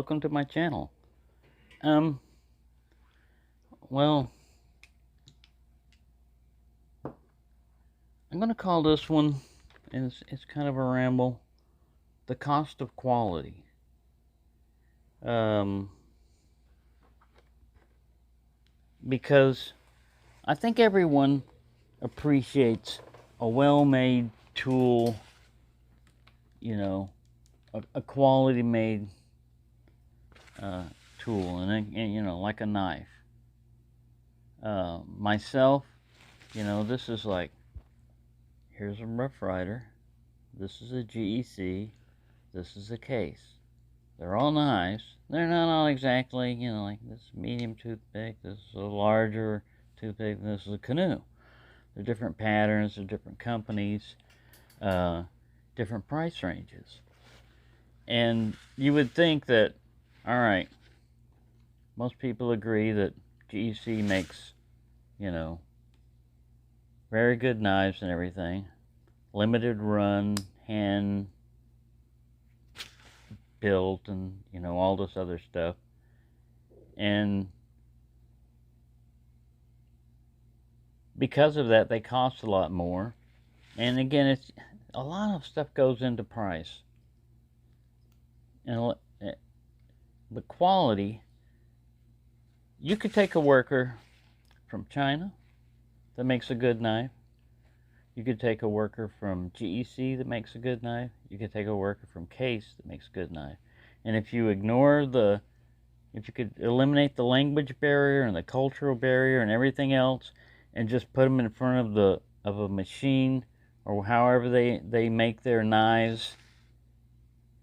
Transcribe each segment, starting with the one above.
welcome to my channel. Um, well, I'm gonna call this one, and it's kind of a ramble, the cost of quality. Um, because I think everyone appreciates a well-made tool, you know, a quality-made uh, tool, and like a knife. Myself, this is like, here's a Rough Rider, this is a GEC, this is a Case. They're all knives. They're not all exactly, like this medium toothpick, this is a larger toothpick, and this is a canoe. They're different patterns, they're different companies, uh, different price ranges. And you would think that, all right, most people agree that GEC makes, very good knives and everything. Limited run, hand built, and, all this other stuff. And because of that, they cost a lot more. And again, it's a lot of stuff goes into price. And the quality, you could take a worker from China that makes a good knife. You could take a worker from GEC that makes a good knife. You could take a worker from Case that makes a good knife. And if you could eliminate the language barrier and the cultural barrier and everything else, and just put them in front of a machine, or however they make their knives,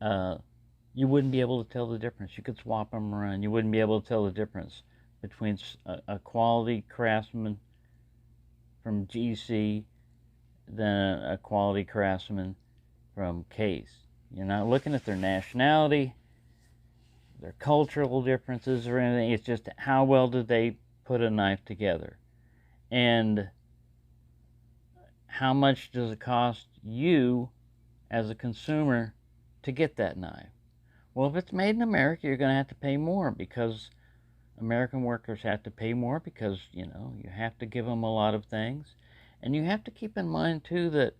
you wouldn't be able to tell the difference. You could swap them around. You wouldn't be able to tell the difference between a quality craftsman from GEC than a quality craftsman from Case. You're not looking at their nationality, their cultural differences, or anything. It's just how well did they put a knife together, and how much does it cost you as a consumer to get that knife. Well, if it's made in America, you're going to have to pay more, because American workers have to pay more, because you have to give them a lot of things. And you have to keep in mind too that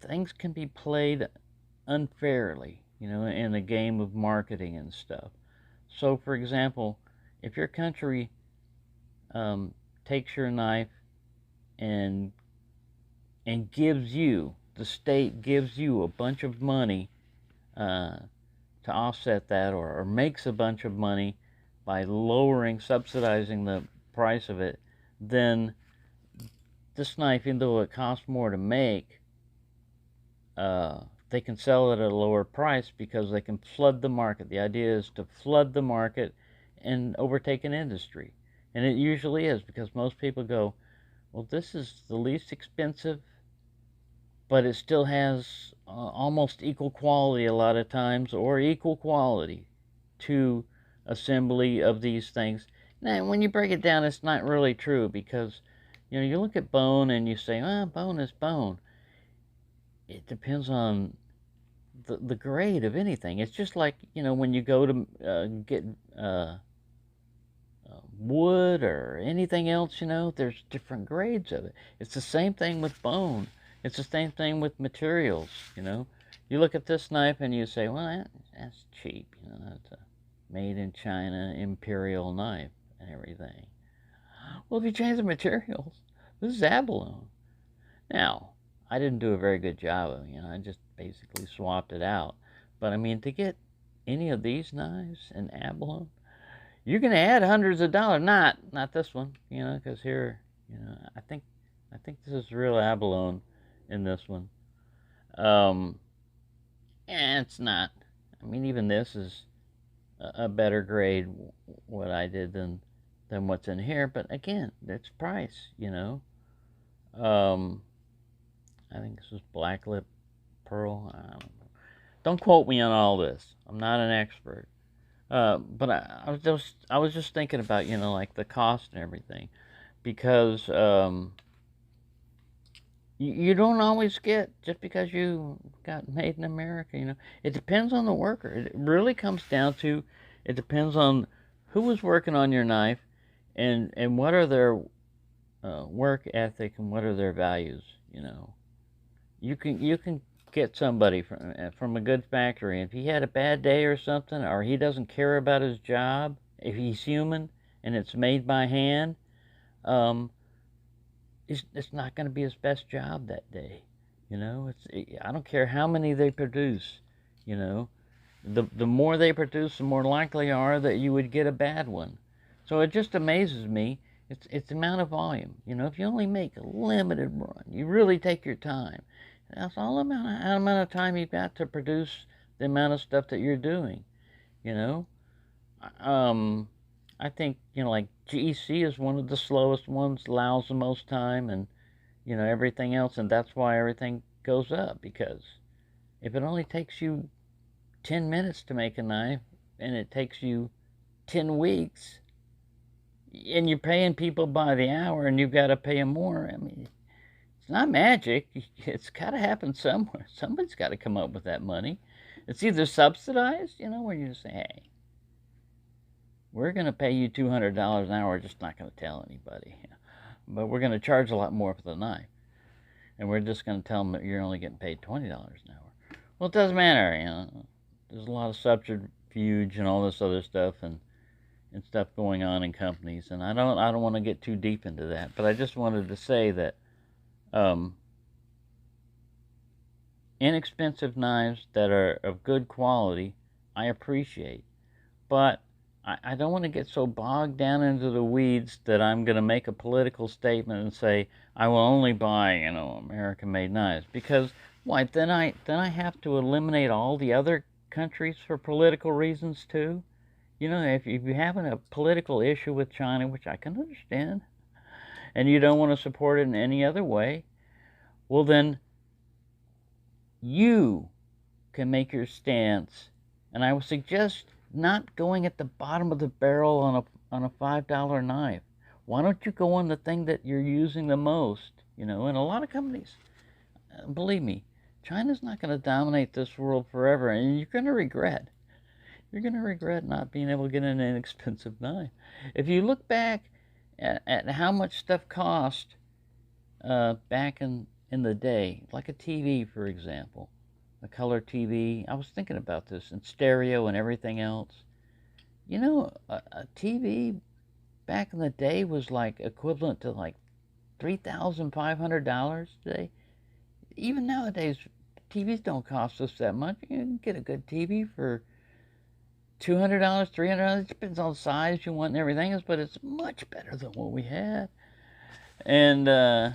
things can be played unfairly, in the game of marketing and stuff. So, for example, if your country takes your knife and gives you, the state gives you a bunch of money to offset that, or makes a bunch of money by subsidizing the price of it, then this knife, even though it costs more to make, they can sell it at a lower price because they can flood the market. The idea is to flood the market and overtake an industry. And it usually is, because most people go, well, this is the least expensive, but it still has almost equal quality a lot of times, or equal quality to assembly of these things. Now, when you break it down, it's not really true, because you look at bone and you say, bone is bone. It depends on the grade of anything. It's just like, when you go to get wood or anything else, there's different grades of it. It's the same thing with bone. It's the same thing with materials, You look at this knife and you say, well, that's cheap, that's a made in China imperial knife and everything. Well, if you change the materials, this is abalone. Now, I didn't do a very good job of it, I just basically swapped it out. But I mean, to get any of these knives in abalone, you're going to add hundreds of dollars. Not this one, because here, I think this is real abalone in this one. And it's not. I mean, even this is a better grade, what I did, than what's in here. But again, that's price, I think this is black lip pearl. I don't know. Don't quote me on all this. I'm not an expert. But I was just thinking about, like the cost and everything, because You don't always get just because you got made in America. It depends on the worker. It really comes down to, it depends on who was working on your knife, and what are their work ethic and what are their values. You can get somebody from a good factory. If he had a bad day or something, or he doesn't care about his job, if he's human and it's made by hand, um, it's not going to be his best job that day. I don't care how many they produce. You know, the more they produce, the more likely are that you would get a bad one. So it just amazes me. It's the amount of volume. If you only make a limited run, you really take your time. That's all the amount of time you've got to produce the amount of stuff that you're doing. You know, um, I think like GEC is one of the slowest ones, allows the most time, and everything else, and that's why everything goes up. Because if it only takes you 10 minutes to make a knife, and it takes you 10 weeks, and you're paying people by the hour, and you've got to pay them more. I mean, it's not magic. It's got to happen somewhere. Somebody's got to come up with that money. It's either subsidized, where you say, hey, we're going to pay you $200 an hour. We're just not going to tell anybody. But we're going to charge a lot more for the knife. And we're just going to tell them that you're only getting paid $20 an hour. Well, it doesn't matter. There's a lot of subterfuge and all this other stuff and stuff going on in companies. And I don't want to get too deep into that. But I just wanted to say that inexpensive knives that are of good quality, I appreciate. But I don't want to get so bogged down into the weeds that I'm going to make a political statement and say I will only buy, American-made knives. Because why? Then I have to eliminate all the other countries for political reasons too. If you're having a political issue with China, which I can understand, and you don't want to support it in any other way, well then you can make your stance. And I would suggest not going at the bottom of the barrel on a $5 knife. Why don't you go on the thing that you're using the most? And a lot of companies, believe me, China's not going to dominate this world forever, and you're going to regret. You're going to regret not being able to get an inexpensive knife. If you look back at how much stuff cost back in the day, like a TV, for example, a color TV. I was thinking about this, and stereo and everything else. A TV back in the day was like equivalent to like $3,500 today. Even nowadays, TVs don't cost us that much. You can get a good TV for $200, $300. It depends on the size you want and everything else, but it's much better than what we had. And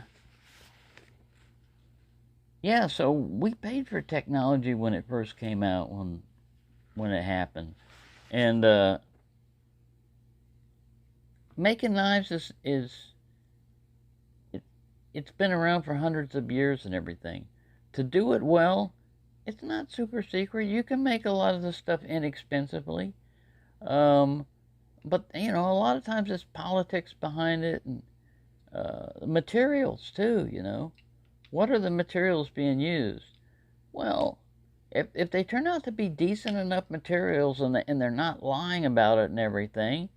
yeah, so we paid for technology when it first came out, when it happened. And making knives it's been around for hundreds of years and everything. To do it well, it's not super secret. You can make a lot of this stuff inexpensively. But a lot of times it's politics behind it, and materials too. What are the materials being used? Well, if they turn out to be decent enough materials, and they're not lying about it and everything,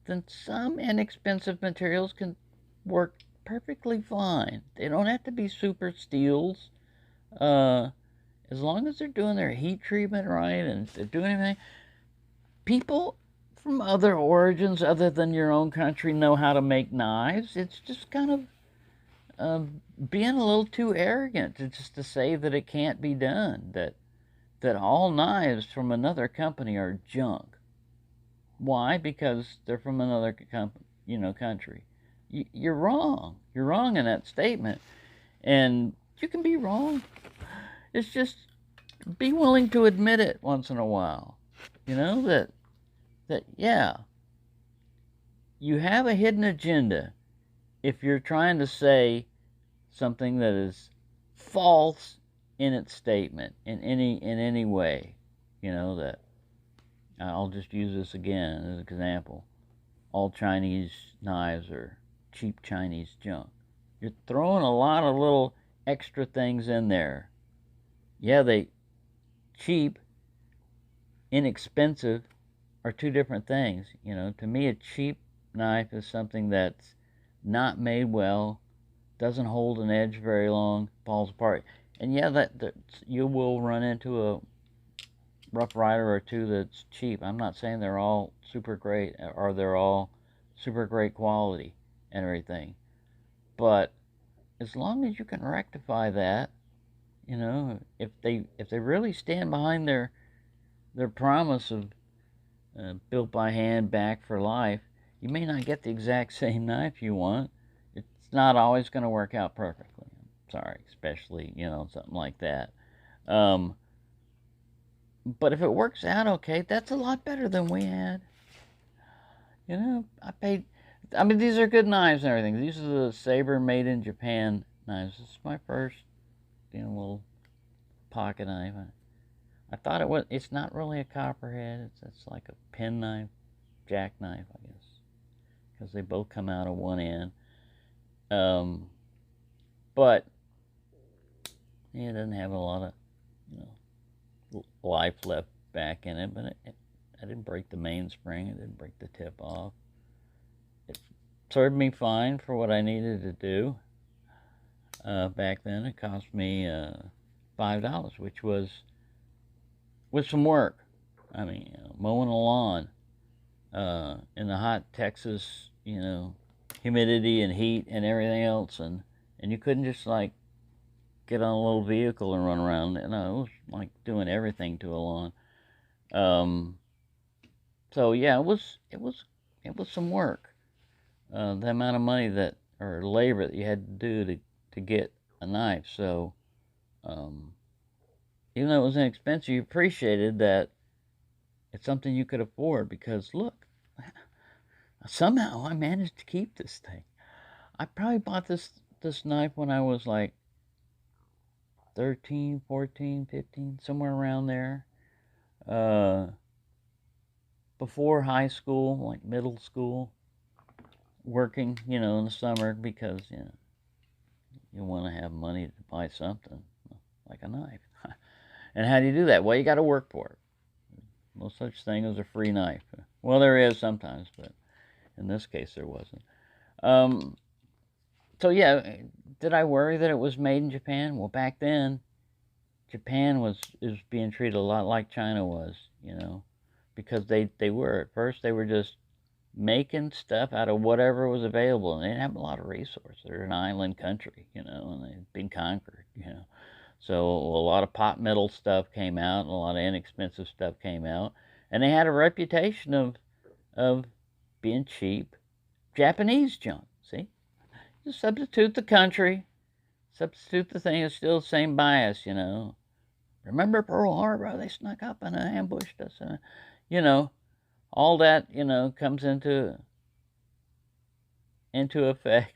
then some inexpensive materials can work perfectly fine. They don't have to be super steels. As long as they're doing their heat treatment right and they're doing everything, people from other origins other than your own country know how to make knives. It's just kind of being a little too arrogant to say that it can't be done, that all knives from another company are junk. Why? Because they're from another country. You're wrong. You're wrong in that statement, and you can be wrong. It's just be willing to admit it once in a while. That yeah, you have a hidden agenda if you're trying to say something that is false in its statement in any way. That I'll just use this again as an example. All Chinese knives are cheap Chinese junk. You're throwing a lot of little extra things in there. Yeah, they cheap, inexpensive are two different things. You know, to me, a cheap knife is something that's not made well, doesn't hold an edge very long, falls apart. And yeah, that you will run into a Rough Rider or two that's cheap. I'm not saying they're all super great or they're all super great quality and everything, but as long as you can rectify that, you know, if they really stand behind their promise of built by hand, back for life, you may not get the exact same knife you want. It's not always going to work out perfectly. I'm sorry, especially, you know, something like that. Um, but if it works out okay, that's a lot better than we had. You know, I mean, these are good knives and everything. These are the Saber made in Japan knives. This is my first, you know, little pocket knife. I thought it's not really a copperhead. It's like a penknife, jackknife, I guess, because they both come out of one end. But yeah, it doesn't have a lot of, you know, life left back in it. But I didn't break the mainspring. I didn't break the tip off. It served me fine for what I needed to do. Back then, it cost me $5, which was with some work. I mean, you know, mowing a lawn in the hot Texas, you know, humidity and heat and everything else, and you couldn't just like get on a little vehicle and run around. You know, it was like doing everything to a lawn. So yeah, it was some work. The amount of money that or labor that you had to do to get a knife. So even though it was inexpensive, you appreciated that it's something you could afford because look, somehow I managed to keep this thing. I probably bought this knife when I was like 13, 14, 15, somewhere around there. Uh, Before high school, like middle school, working, you know, in the summer because, you know, you want to have money to buy something like a knife. And how do you do that? Well, you got to work for it. No such thing as a free knife. Well, there is sometimes, but in this case, there wasn't. Um, so yeah, did I worry that it was made in Japan? Well, back then, Japan is being treated a lot like China was, you know, because they were at first they were just making stuff out of whatever was available, and they didn't have a lot of resources. They're an island country, you know, and they've been conquered, you know. So a lot of pot metal stuff came out, and a lot of inexpensive stuff came out, and they had a reputation of being cheap Japanese junk. See, just substitute the country, substitute the thing. It's still the same bias, you know. Remember Pearl Harbor? They snuck up and ambushed us, and you know, all that, you know, comes into effect.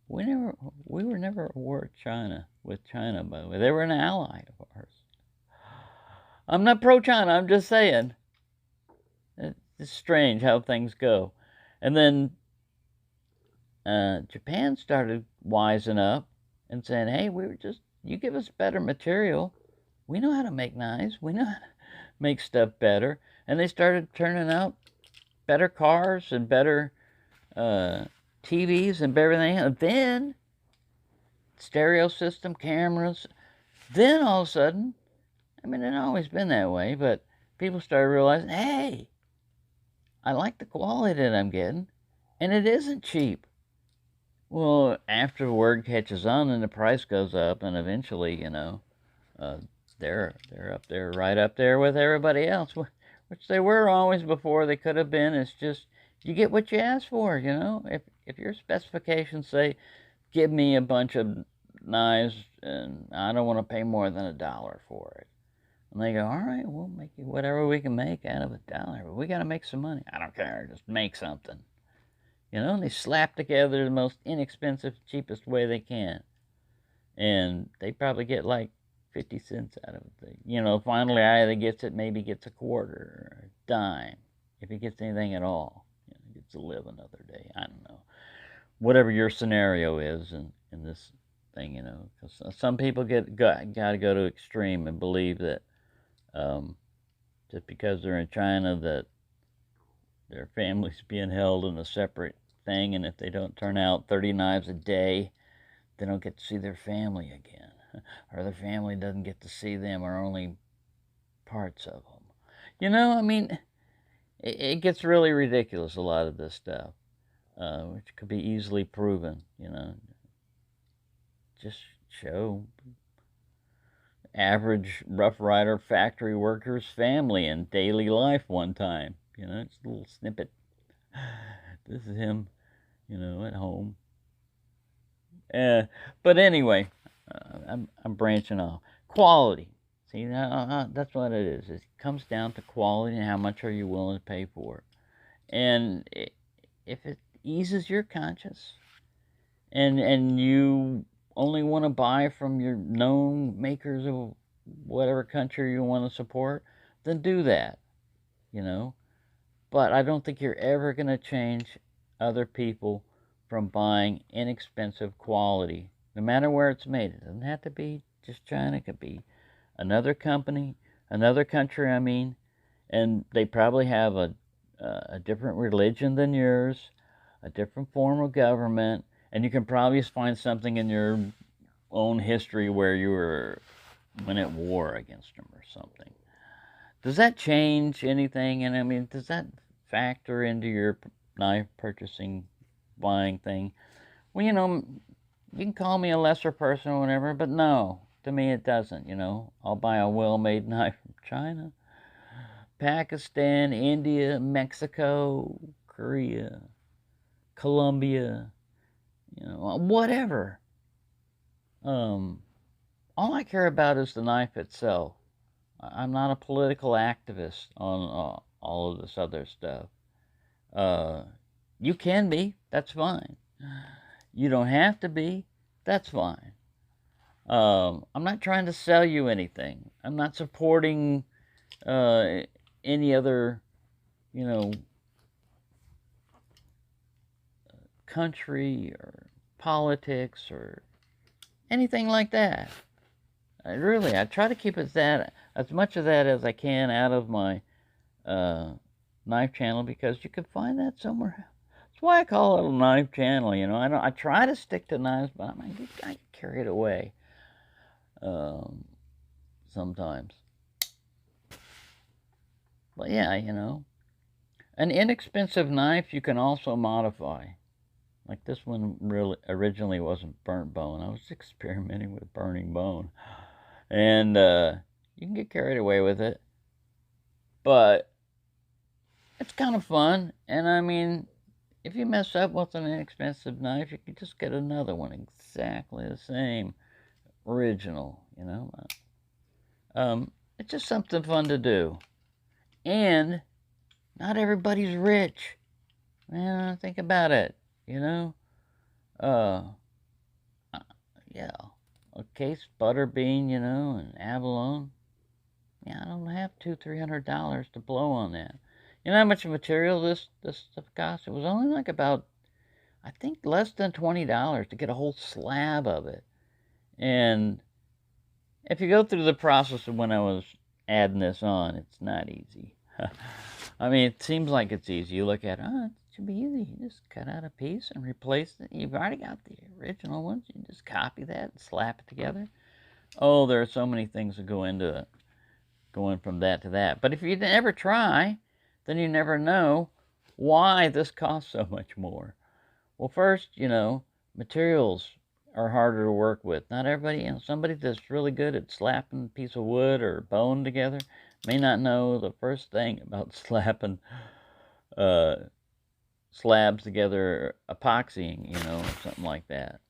We were never at war with China, by the way. They were an ally of ours. I'm not pro-China. I'm just saying it's strange how things go. And then Japan started wising up and saying, "Hey, you give us better material. We know how to make knives. We know how to make stuff better." And they started turning out better cars and better TVs and everything. And then stereo system, cameras. Then all of a sudden, I mean, it's always been that way, but people started realizing, hey, I like the quality that I'm getting, and it isn't cheap. Well, after word catches on and the price goes up, and eventually, you know, uh, they're up there, right up there with everybody else, which they were always before. They could have been. It's just you get what you ask for, you know. If your specifications say, give me a bunch of knives, and I don't want to pay more than $1 for it. And they go, all right, we'll make you whatever we can make out of $1, but we got to make some money. I don't care, just make something. You know, and they slap together the most inexpensive, cheapest way they can. And they probably get like 50 cents out of it. You know, finally, either maybe gets a quarter or a dime, if he gets anything at all. You know, he gets to live another day. I don't know. Whatever your scenario is in this thing, because some people got to go to extreme and believe that just because they're in China that their family's being held in a separate thing, and if they don't turn out 30 knives a day, they don't get to see their family again, or their family doesn't get to see them, or only parts of them. I mean, it gets really ridiculous, a lot of this stuff, which could be easily proven, Just show average Rough Rider factory worker's family in daily life one time. It's a little snippet. This is him, at home. But anyway, I'm branching off. Quality. See, that's what it is. It comes down to quality and how much are you willing to pay for it. And if it eases your conscience, and you only want to buy from your known makers of whatever country you want to support, then do that, But I don't think you're ever going to change other people from buying inexpensive quality, no matter where it's made. It doesn't have to be just China. It could be another company, another country, and they probably have a different religion than yours, a different form of government, and you can probably find something in your own history where you went at war against them or something. Does that change anything? And does that factor into your knife purchasing, buying thing? Well, you can call me a lesser person or whatever, but no, to me it doesn't, I'll buy a well-made knife from China, Pakistan, India, Mexico, Korea, Colombia, whatever. All I care about is the knife itself. I'm not a political activist on all of this other stuff. You can be, that's fine. You don't have to be, that's fine. I'm not trying to sell you anything. I'm not supporting any other, country or politics or anything like that. I try to keep as much of that as I can out of my knife channel, because you can find that somewhere. That's why I call it a knife channel. I try to stick to knives, but I get carried away sometimes. But yeah, an inexpensive knife you can also modify. Like this one really originally wasn't burnt bone. I was experimenting with burning bone. And you can get carried away with it. But it's kind of fun. And if you mess up with an inexpensive knife, you can just get another one exactly the same, original, It's just something fun to do. And not everybody's rich. Man, think about it, yeah, a case Butterbean, and abalone. Yeah, I don't have $200-300 to blow on that. You know how much material this stuff cost? It was only like about, I think, less than $20 to get a whole slab of it. And if you go through the process of when I was adding this on, it's not easy. It seems like it's easy. You look at it, it should be easy. You just cut out a piece and replace it. You've already got the original ones. You just copy that and slap it together. Oh, there are so many things that go into it, going from that to that. But if you never try, then you never know why this costs so much more. Well, first, materials are harder to work with. Not everybody, somebody that's really good at slapping a piece of wood or bone together may not know the first thing about slapping slabs together, epoxying, or something like that.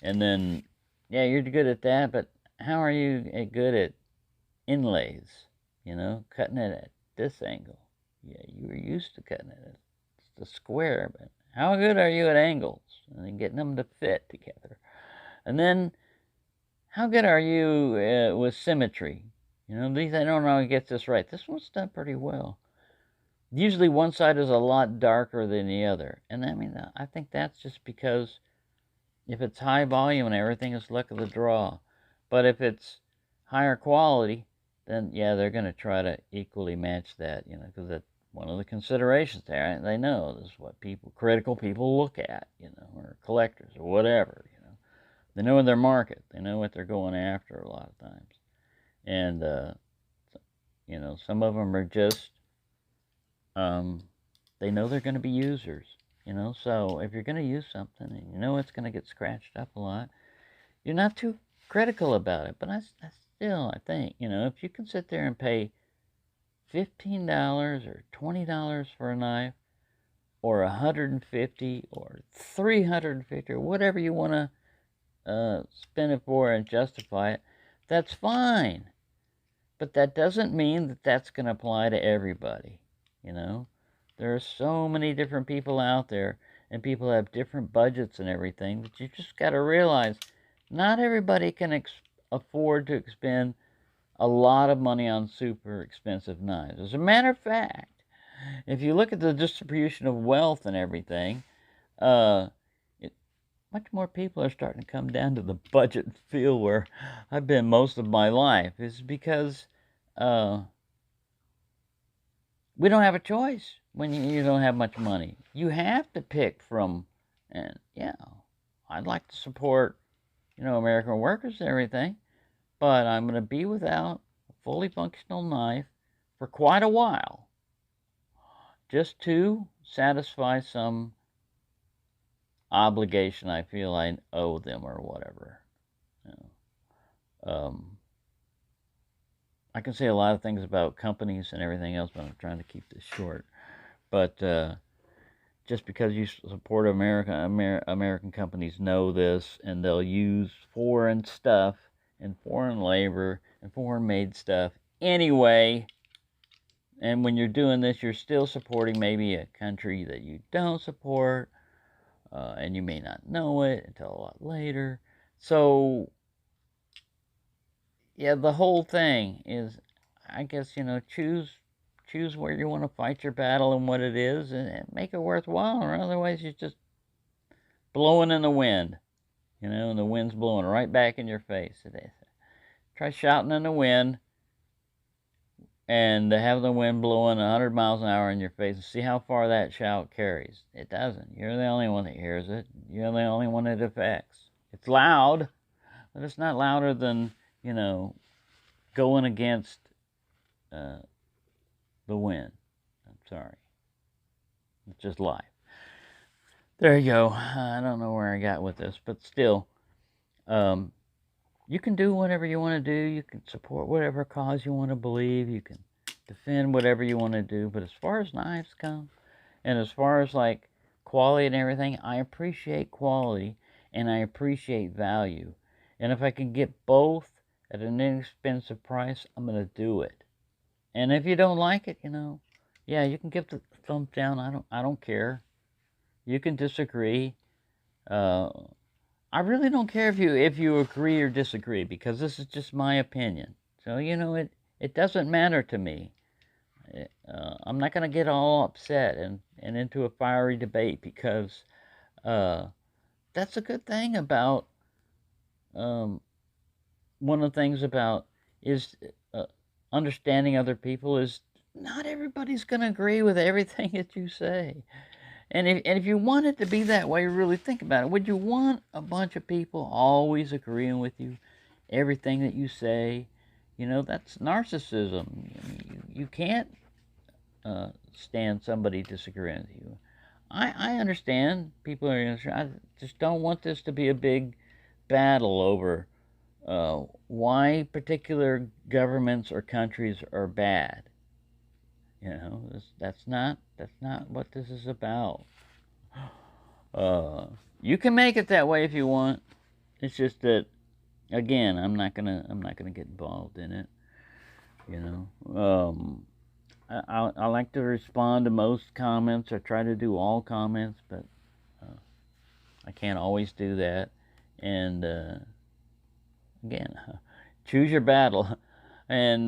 And then, yeah, you're good at that, but how are you good at inlays? Cutting it at this angle. Yeah, you were used to cutting it at the square, but how good are you at angles and getting them to fit together? And then, how good are you with symmetry? These, I don't know who gets this right. This one's done pretty well. Usually one side is a lot darker than the other. And I think that's just because if it's high volume and everything, is luck of the draw. But if it's higher quality, then yeah, they're going to try to equally match that, because that's one of the considerations there. They know this is what critical people look at, or collectors or whatever, They know their market. They know what they're going after a lot of times. And, some of them are just, they know they're going to be users, So if you're going to use something and you know it's going to get scratched up a lot, you're not too critical about it. But I think, if you can sit there and pay $15 or $20 for a knife, or $150 or $350 or whatever you want to spend it for and justify it, that's fine. But that doesn't mean that that's going to apply to everybody. There are so many different people out there, and people have different budgets and everything, that you just got to realize not everybody can afford to expend a lot of money on super expensive knives. As a matter of fact, if you look at the distribution of wealth and everything, much more people are starting to come down to the budget field where I've been most of my life. Is because we don't have a choice when you don't have much money. You have to pick from, and yeah, I'd like to support, American workers and everything, but I'm going to be without a fully functional knife for quite a while, just to satisfy some obligation I feel I owe them or whatever. I can say a lot of things about companies and everything else, but I'm trying to keep this short. But just because you support American companies know this, and they'll use foreign stuff and foreign labor and foreign-made stuff anyway. And when you're doing this, you're still supporting maybe a country that you don't support, and you may not know it until a lot later. So, yeah, the whole thing is, I guess, choose where you want to fight your battle and what it is, and make it worthwhile, or otherwise you're just blowing in the wind, and the wind's blowing right back in your face. Try shouting in the wind and have the wind blowing 100 miles an hour in your face and see how far that shout carries. It doesn't. You're the only one that hears it. You're the only one it affects. It's loud, but it's not louder than, going against the wind. I'm sorry. It's just life. There you go. I don't know where I got with this, but still, you can do whatever you want to do. You can support whatever cause you want to believe. You can defend whatever you want to do. But as far as knives come, and as far as like quality and everything, I appreciate quality and I appreciate value. And if I can get both at an inexpensive price, I'm going to do it. And if you don't like it, yeah, you can give the thumbs down. I don't care. You can disagree. I really don't care if you agree or disagree, because this is just my opinion. So, it doesn't matter to me. I'm not going to get all upset and into a fiery debate, because that's a good thing about, one of the things about is understanding other people is not everybody's going to agree with everything that you say. And if you want it to be that way, really think about it. Would you want a bunch of people always agreeing with you, everything that you say? That's narcissism. You can't stand somebody disagreeing with you. I understand people are. I just don't want this to be a big battle over why particular governments or countries are bad. That's not what this is about. You can make it that way if you want. It's just that, again, I'm not gonna get involved in it. I like to respond to most comments. I try to do all comments, but I can't always do that. And again, choose your battle. And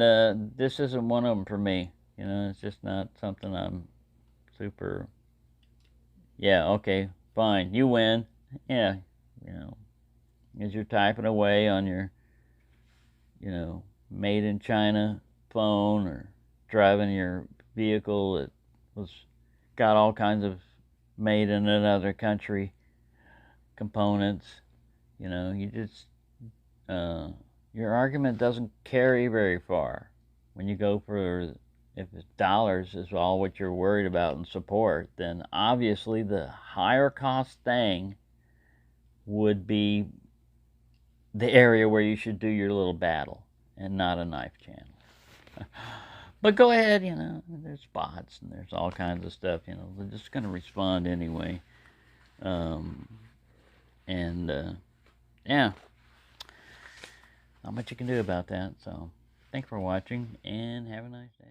this isn't one of them for me. It's just not something I'm super. Yeah, okay, fine. You win. Yeah, you know, as you're typing away on your, made in China phone, or driving your vehicle that was got all kinds of made in another country components. You just your argument doesn't carry very far when you go for, if it's dollars is all what you're worried about and support, then obviously the higher cost thing would be the area where you should do your little battle, and not a knife channel. But go ahead, there's bots and there's all kinds of stuff, they're just going to respond anyway. And yeah, not much you can do about that. So thanks for watching, and have a nice day.